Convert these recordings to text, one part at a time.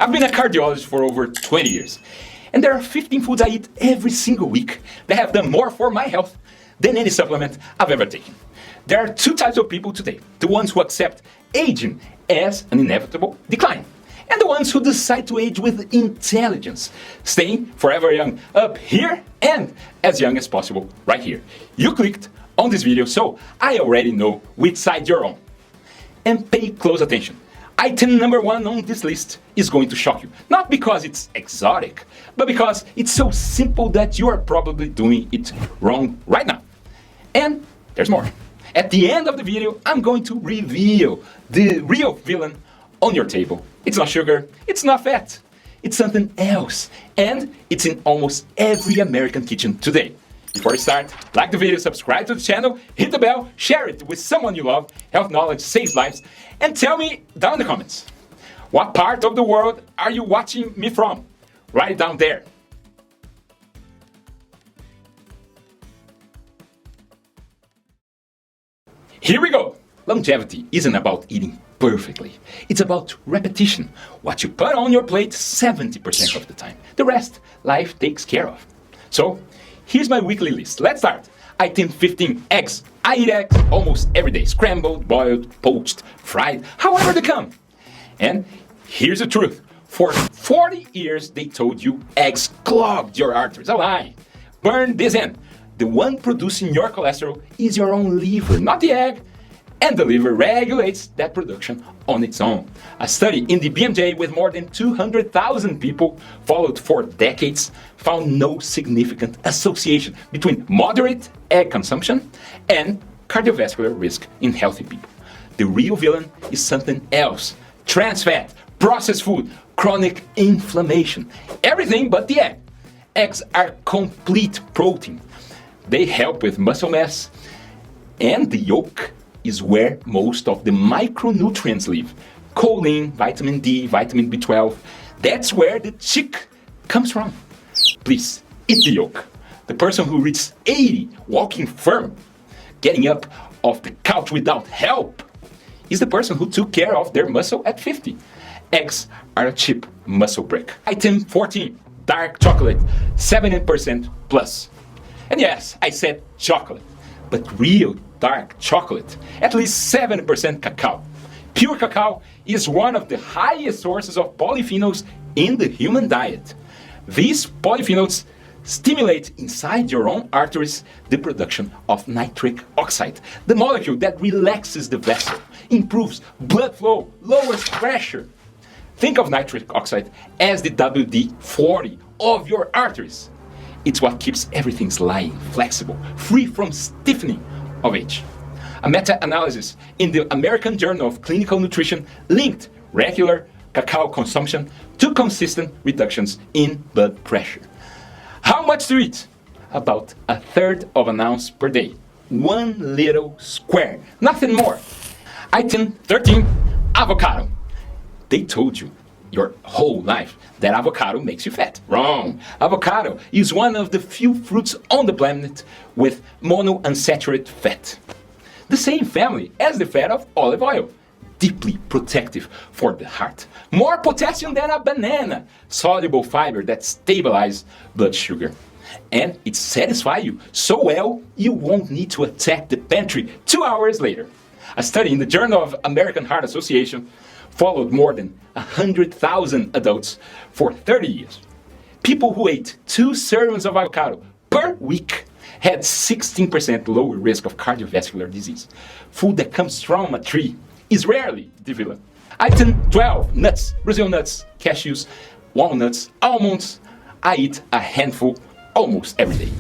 I've been a cardiologist for over 20 years, and there are 15 foods I eat every single week that have done more for my health than any supplement I've ever taken. There are two types of people today: the ones who accept aging as an inevitable decline, and the ones who decide to age with intelligence, staying forever young up here and as young as possible right here. You clicked on this video, so I already know which side you're on. And pay close attention. Item number 1 on this list is going to shock you. Not because it's exotic, but because it's so simple that you are probably doing it wrong right now. And there's more. At the end of the video, I'm going to reveal the real villain on your table. It's not sugar, it's not fat, it's something else. And it's in almost every American kitchen today. Before you start, like the video, subscribe to the channel, hit the bell, share it with someone you love. Health knowledge saves lives. And tell me down in the comments, what part of the world are you watching me from? Write it down there. Here we go. Longevity isn't about eating perfectly. It's about repetition. What you put on your plate 70% of the time. The rest, life takes care of. So, here's my weekly list. Let's start. Item 15, eggs. I eat eggs almost every day. Scrambled, boiled, poached, fried, however they come. And here's the truth. For 40 years, they told you eggs clogged your arteries. A lie. Burn this in. The one producing your cholesterol is your own liver, not the egg. And the liver regulates that production on its own. A study in the BMJ with more than 200,000 people followed for decades found no significant association between moderate egg consumption and cardiovascular risk in healthy people. The real villain is something else: trans fat, processed food, chronic inflammation, everything but the egg. Eggs are complete protein. They help with muscle mass, and the yolk is where most of the micronutrients live. Choline, vitamin D, vitamin B12. That's where the chick comes from. Please, eat the yolk. The person who reaches 80 walking firm, getting up off the couch without help, is the person who took care of their muscle at 50. Eggs are a cheap muscle brick. Item 14, dark chocolate, 70% plus. And yes, I said chocolate, but real dark chocolate, at least 70% cacao. Pure cacao is one of the highest sources of polyphenols in the human diet. These polyphenols stimulate inside your own arteries the production of nitric oxide, the molecule that relaxes the vessel, improves blood flow, lowers pressure. Think of nitric oxide as the WD-40 of your arteries. It's what keeps everything sliding, flexible, free from stiffening of age. A meta-analysis in the American Journal of Clinical Nutrition linked regular cacao consumption to consistent reductions in blood pressure. How much to eat? About 1/3 of an ounce per day. One little square, nothing more. Item 13, avocado. They told you your whole life that avocado makes you fat. Wrong. Avocado is one of the few fruits on the planet with monounsaturated fat. The same family as the fat of olive oil. Deeply protective for the heart. More potassium than a banana. Soluble fiber that stabilizes blood sugar. And it satisfies you so well you won't need to attack the pantry 2 hours later. A study in the Journal of American Heart Association followed more than 100,000 adults for 30 years. People who ate 2 servings of avocado per week had 16% lower risk of cardiovascular disease. Food that comes from a tree is rarely the villain. Item 12, nuts, Brazil nuts, cashews, walnuts, almonds. I eat a handful almost every day.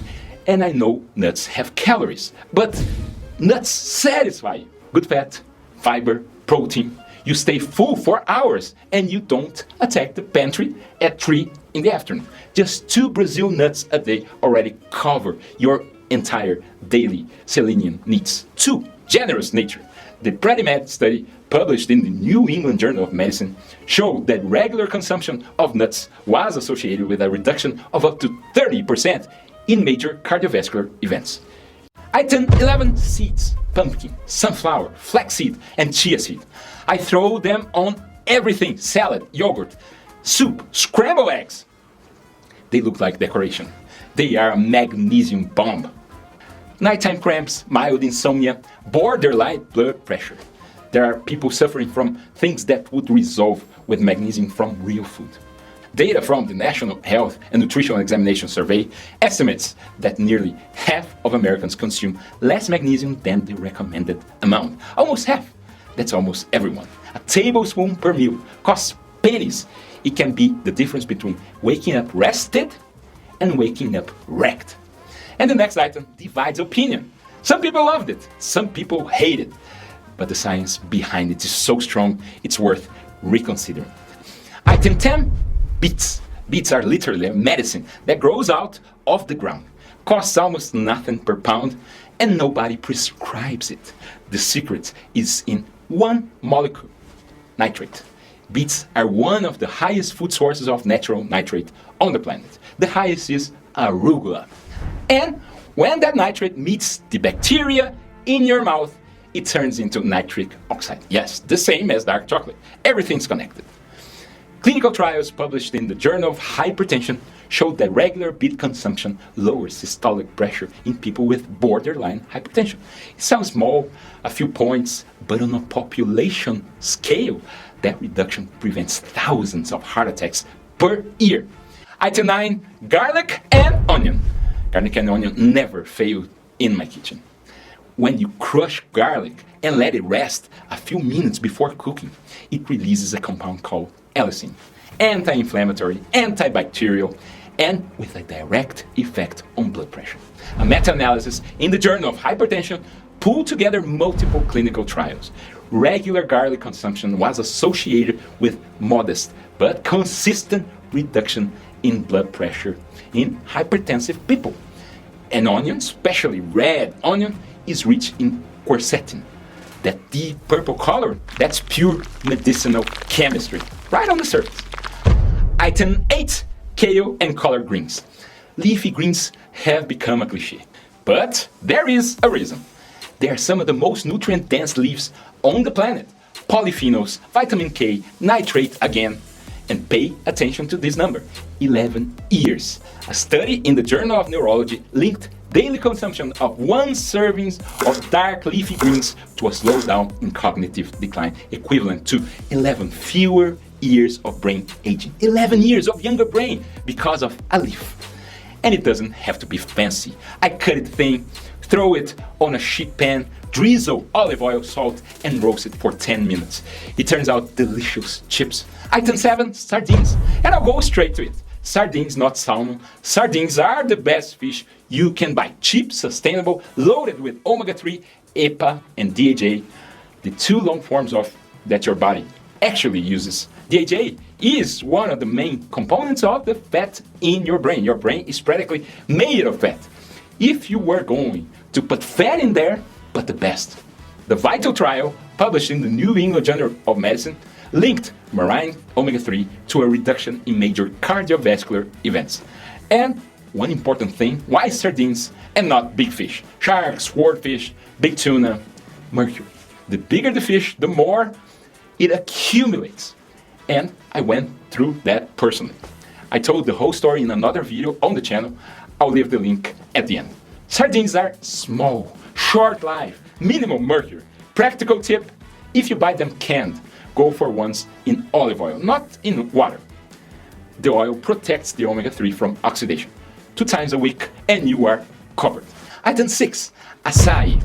And I know nuts have calories, but nuts satisfy you. Good fat, fiber, protein. You stay full for hours and you don't attack the pantry at 3 in the afternoon. Just 2 Brazil nuts a day already cover your entire daily selenium needs. 2, generous nature. The PREDIMED study published in the New England Journal of Medicine showed that regular consumption of nuts was associated with a reduction of up to 30% in major cardiovascular events. Item 11, seeds. Pumpkin, sunflower, flaxseed, and chia seed. I throw them on everything: salad, yogurt, soup, scrambled eggs. They look like decoration. They are a magnesium bomb. Nighttime cramps, mild insomnia, borderline blood pressure. There are people suffering from things that would resolve with magnesium from real food. Data from the National Health and Nutrition Examination Survey estimates that nearly half of Americans consume less magnesium than the recommended amount. Almost half. That's almost everyone. A tablespoon per meal costs pennies. It can be the difference between waking up rested and waking up wrecked. And the next item divides opinion. Some people loved it, some people hate it. But the science behind it is so strong, it's worth reconsidering. Item 10, beets. Beets are literally a medicine that grows out of the ground. Costs almost nothing per pound, and nobody prescribes it. The secret is in one molecule, nitrate. Beets are one of the highest food sources of natural nitrate on the planet. The highest is arugula. And when that nitrate meets the bacteria in your mouth, it turns into nitric oxide. Yes, the same as dark chocolate. Everything's connected. Clinical trials published in the Journal of Hypertension showed that regular beet consumption lowers systolic pressure in people with borderline hypertension. It sounds small, a few points, but on a population scale, that reduction prevents thousands of heart attacks per year. Item 9, garlic and onion. Garlic and onion never fail in my kitchen. When you crush garlic and let it rest a few minutes before cooking, it releases a compound called allicin, anti-inflammatory, antibacterial, and with a direct effect on blood pressure. A meta-analysis in the Journal of Hypertension pulled together multiple clinical trials. Regular garlic consumption was associated with modest but consistent reduction in blood pressure in hypertensive people. And onion, especially red onion, is rich in quercetin. That deep purple color, that's pure medicinal chemistry, right on the surface. Item 8, kale and collard greens. Leafy greens have become a cliche, but there is a reason. They are some of the most nutrient-dense leaves on the planet. Polyphenols, vitamin K, nitrate again. And pay attention to this number, 11 years. A study in the Journal of Neurology linked daily consumption of 1 serving of dark leafy greens to a slowdown in cognitive decline, equivalent to 11 fewer years of brain aging. 11 years of younger brain because of a leaf. And it doesn't have to be fancy. I cut it thin, throw it on a sheet pan, drizzle olive oil, salt, and roast it for 10 minutes. It turns out delicious chips. Item 7, sardines. And I'll go straight to it. Sardines, not salmon. Sardines are the best fish you can buy. Cheap, sustainable, loaded with omega-3, EPA, and DHA, the 2 long forms of that your body actually uses. DHA is one of the main components of the fat in your brain. Your brain is practically made of fat. If you were going to put fat in there, but the best. The VITAL trial, published in the New England Journal of Medicine, linked marine omega-3 to a reduction in major cardiovascular events. And one important thing, why sardines and not big fish? Sharks, swordfish, big tuna, mercury. The bigger the fish, the more it accumulates. And I went through that personally. I told the whole story in another video on the channel. I'll leave the link at the end. Sardines are small, short life, minimal mercury. Practical tip, if you buy them canned, go for ones in olive oil, not in water. The oil protects the omega-3 from oxidation. 2 times a week and you are covered. Item 6, Açaí.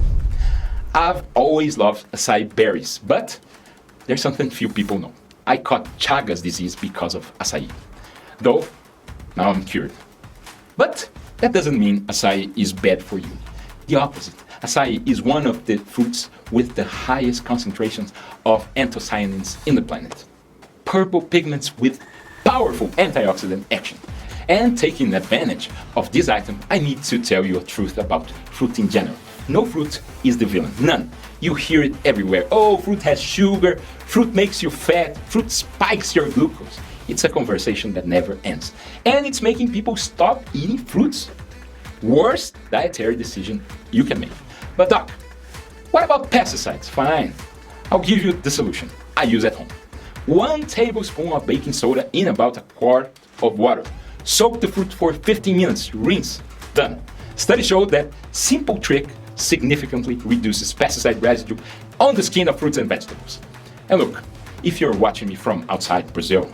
I've always loved acai berries, but there's something few people know. I caught Chagas disease because of acai. Though, now I'm cured. But that doesn't mean acai is bad for you. The opposite. Acai is one of the fruits with the highest concentrations of anthocyanins in the planet. Purple pigments with powerful antioxidant action. And taking advantage of this item, I need to tell you a truth about fruit in general. No fruit is the villain, none. You hear it everywhere. Oh, fruit has sugar, fruit makes you fat, fruit spikes your glucose. It's a conversation that never ends. And it's making people stop eating fruits. Worst dietary decision you can make. But doc, what about pesticides? Fine, I'll give you the solution I use at home. 1 tablespoon of baking soda in about a quart of water. Soak the fruit for 15 minutes, rinse, done. Studies show that simple trick significantly reduces pesticide residue on the skin of fruits and vegetables. And look, if you're watching me from outside Brazil,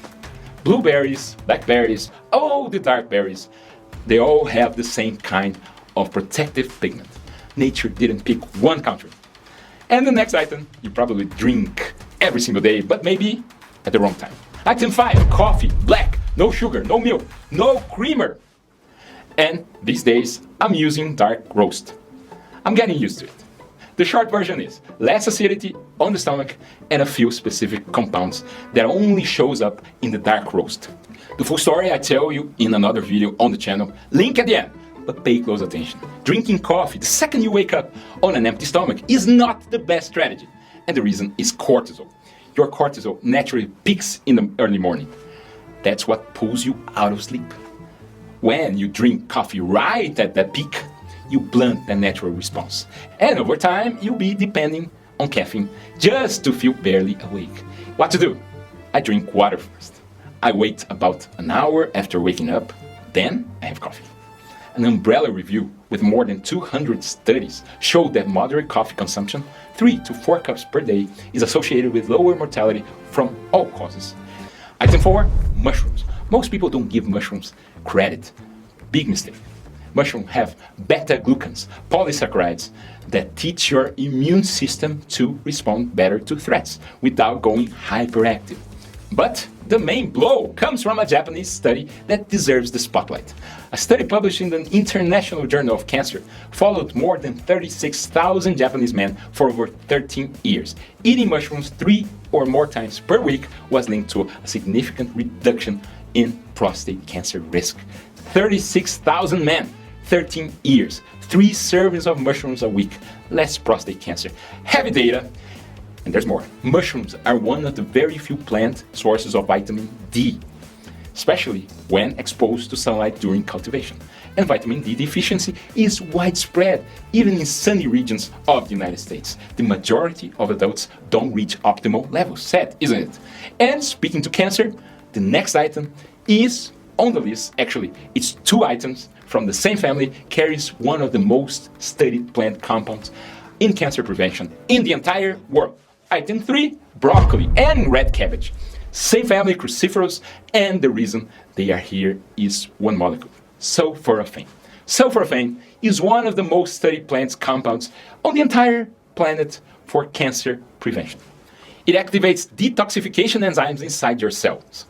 blueberries, blackberries, all the dark berries, they all have the same kind of protective pigment. Nature didn't pick one country. And the next item, you probably drink every single day, but maybe at the wrong time. Item 5, coffee, black, no sugar, no milk, no creamer. And these days, I'm using dark roast. I'm getting used to it. The short version is less acidity on the stomach and a few specific compounds that only shows up in the dark roast. The full story I tell you in another video on the channel, link at the end, but pay close attention. Drinking coffee the second you wake up on an empty stomach is not the best strategy. And the reason is cortisol. Your cortisol naturally peaks in the early morning. That's what pulls you out of sleep. When you drink coffee right at that peak, you blunt the natural response. And over time, you'll be depending on caffeine just to feel barely awake. What to do? I drink water first. I wait about an hour after waking up, then I have coffee. An umbrella review with more than 200 studies showed that moderate coffee consumption, 3 to 4 cups per day, is associated with lower mortality from all causes. Item 4, mushrooms. Most people don't give mushrooms credit. Big mistake. Mushrooms have beta-glucans, polysaccharides, that teach your immune system to respond better to threats without going hyperactive. But the main blow comes from a Japanese study that deserves the spotlight. A study published in the International Journal of Cancer followed more than 36,000 Japanese men for over 13 years. Eating mushrooms 3 or more times per week was linked to a significant reduction in prostate cancer risk. 36,000 men, 13 years, 3 servings of mushrooms a week, less prostate cancer. Heavy data. And there's more. Mushrooms are one of the very few plant sources of vitamin D, especially when exposed to sunlight during cultivation. And vitamin D deficiency is widespread, even in sunny regions of the United States. The majority of adults don't reach optimal levels. Sad, isn't it? And speaking to cancer, the next item is on the list. Actually, it's 2 items from the same family, carries one of the most studied plant compounds in cancer prevention in the entire world. Item 3, broccoli and red cabbage. Same family, cruciferous, and the reason they are here is one molecule, sulforaphane. Sulforaphane is one of the most studied plant compounds on the entire planet for cancer prevention. It activates detoxification enzymes inside your cells.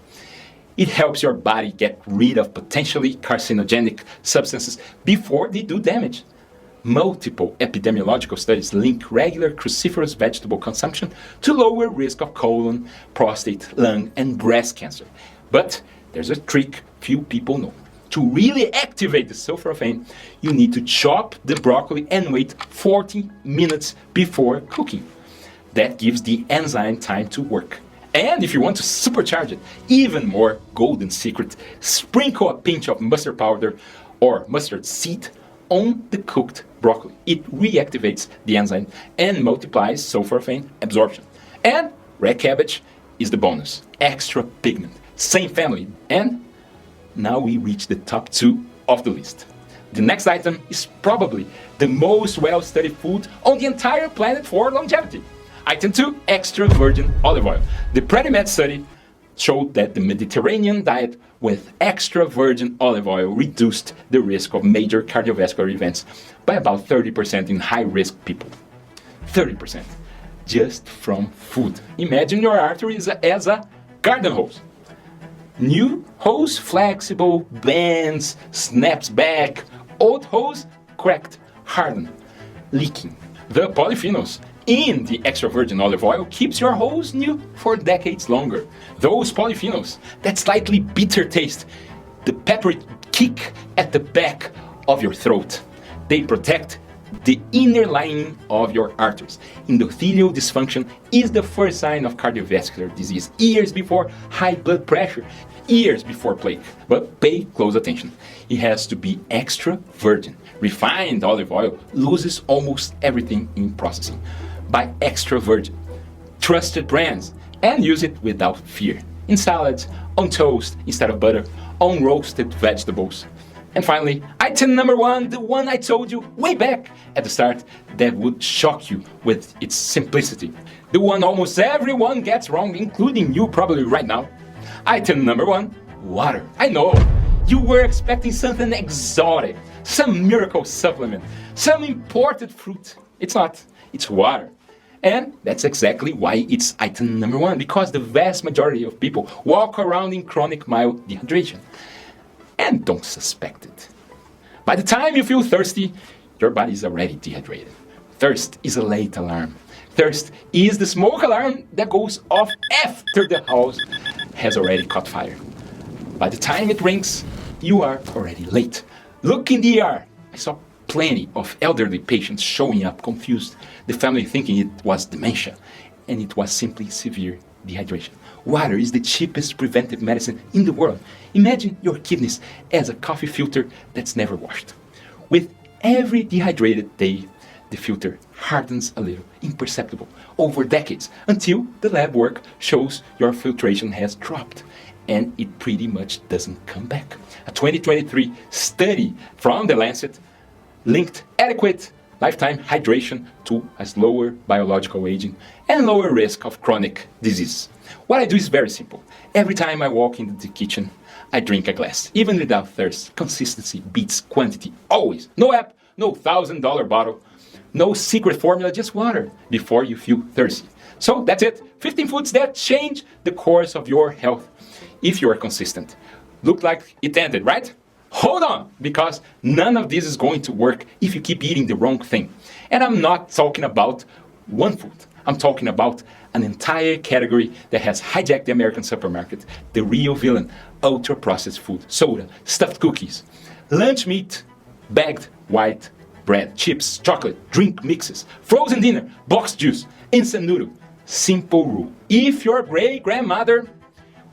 It helps your body get rid of potentially carcinogenic substances before they do damage. Multiple epidemiological studies link regular cruciferous vegetable consumption to lower risk of colon, prostate, lung, and breast cancer. But there's a trick few people know. To really activate the sulforaphane, you need to chop the broccoli and wait 40 minutes before cooking. That gives the enzyme time to work. And if you want to supercharge it even more, golden secret, sprinkle a pinch of mustard powder or mustard seed on the cooked broccoli. It reactivates the enzyme and multiplies sulforaphane absorption. And red cabbage is the bonus. Extra pigment. Same family. And now we reach the top 2 of the list. The next item is probably the most well-studied food on the entire planet for longevity. Item 2, extra virgin olive oil. The PREDIMED study showed that the Mediterranean diet with extra virgin olive oil reduced the risk of major cardiovascular events by about 30% in high-risk people. 30%. Just from food. Imagine your arteries as a garden hose. New hose, flexible, bends, snaps back. Old hose, cracked, hardened, leaking. The polyphenols in the extra virgin olive oil keeps your hose new for decades longer. Those polyphenols, that slightly bitter taste, the peppery kick at the back of your throat, they protect the inner lining of your arteries. Endothelial dysfunction is the first sign of cardiovascular disease, years before high blood pressure, years before plaque. But pay close attention. It has to be extra virgin. Refined olive oil loses almost everything in processing. Buy extra virgin. Trusted brands and use it without fear. In salads, on toast instead of butter, on roasted vegetables. And finally, item number 1, the one I told you way back at the start that would shock you with its simplicity. The one almost everyone gets wrong, including you probably right now. Item number 1, water. I know, you were expecting something exotic, some miracle supplement, some imported fruit. It's not, it's water. And that's exactly why it's item number 1, because the vast majority of people walk around in chronic mild dehydration and don't suspect it. By the time you feel thirsty, your body is already dehydrated. Thirst is a late alarm. Thirst is the smoke alarm that goes off after the house has already caught fire. By the time it rings, you are already late. Look in the ER. I saw plenty of elderly patients showing up confused, the family thinking it was dementia, and it was simply severe dehydration. Water is the cheapest preventive medicine in the world. Imagine your kidneys as a coffee filter that's never washed. With every dehydrated day, the filter hardens a little, imperceptible, over decades, until the lab work shows your filtration has dropped, and it pretty much doesn't come back. A 2023 study from The Lancet linked adequate lifetime hydration to a slower biological aging and lower risk of chronic disease. What I do is very simple. Every time I walk into the kitchen, I drink a glass, even without thirst. Consistency beats quantity, always. No app, no $1,000 bottle, no secret formula, just water before you feel thirsty. So that's it. 15 foods that change the course of your health if you are consistent. Looked like it ended, right? Hold on, because none of this is going to work if you keep eating the wrong thing. And I'm not talking about one food. I'm talking about an entire category that has hijacked the American supermarket, the real villain: ultra-processed food, soda, stuffed cookies, lunch meat, bagged white bread, chips, chocolate, drink mixes, frozen dinner, boxed juice, instant noodle. Simple rule: if your great-grandmother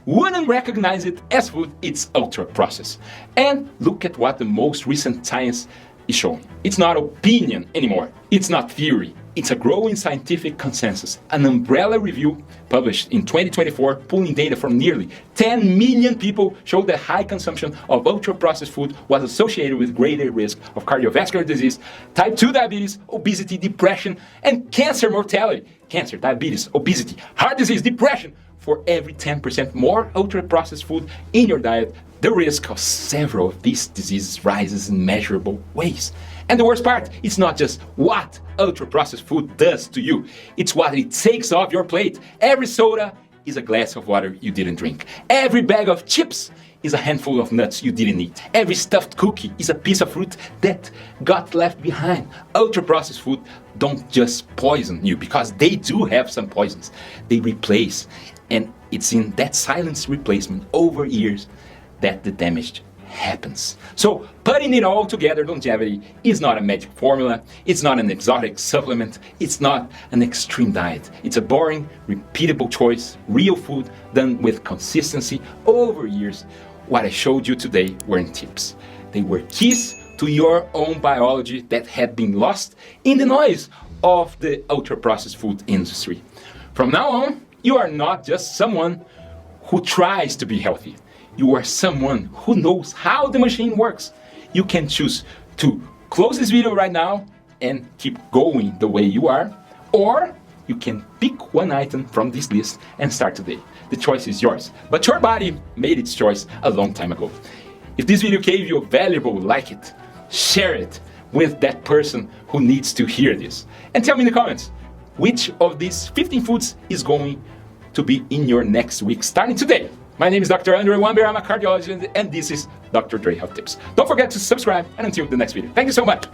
wouldn't recognize it as food, it's ultra-processed. And look at what the most recent science is showing. It's not opinion anymore. It's not theory. It's a growing scientific consensus. An umbrella review published in 2024, pulling data from nearly 10 million people, showed that high consumption of ultra-processed food was associated with greater risk of cardiovascular disease, type 2 diabetes, obesity, depression, and cancer mortality. Cancer, diabetes, obesity, heart disease, depression. For every 10% more ultra-processed food in your diet, the risk of several of these diseases rises in measurable ways. And the worst part, it's not just what ultra-processed food does to you, it's what it takes off your plate. Every soda is a glass of water you didn't drink. Every bag of chips is a handful of nuts you didn't eat. Every stuffed cookie is a piece of fruit that got left behind. Ultra-processed food don't just poison you, because they do have some poisons. They replace. And it's in that silent replacement over years that the damage happens. So putting it all together, longevity is not a magic formula. It's not an exotic supplement. It's not an extreme diet. It's a boring, repeatable choice, real food done with consistency over years. What I showed you today weren't tips. They were keys to your own biology that had been lost in the noise of the ultra-processed food industry. From now on, you are not just someone who tries to be healthy. You are someone who knows how the machine works. You can choose to close this video right now and keep going the way you are, or you can pick one item from this list and start today. The choice is yours, but your body made its choice a long time ago. If this video gave you valuable, like it, share it with that person who needs to hear this. And tell me in the comments, which of these 15 foods is going to be in your next week starting today? My name is Dr. Andre Wamber, I'm a cardiologist, and this is Dr. Dre Health Tips. Don't forget to subscribe, and until the next video. Thank you so much.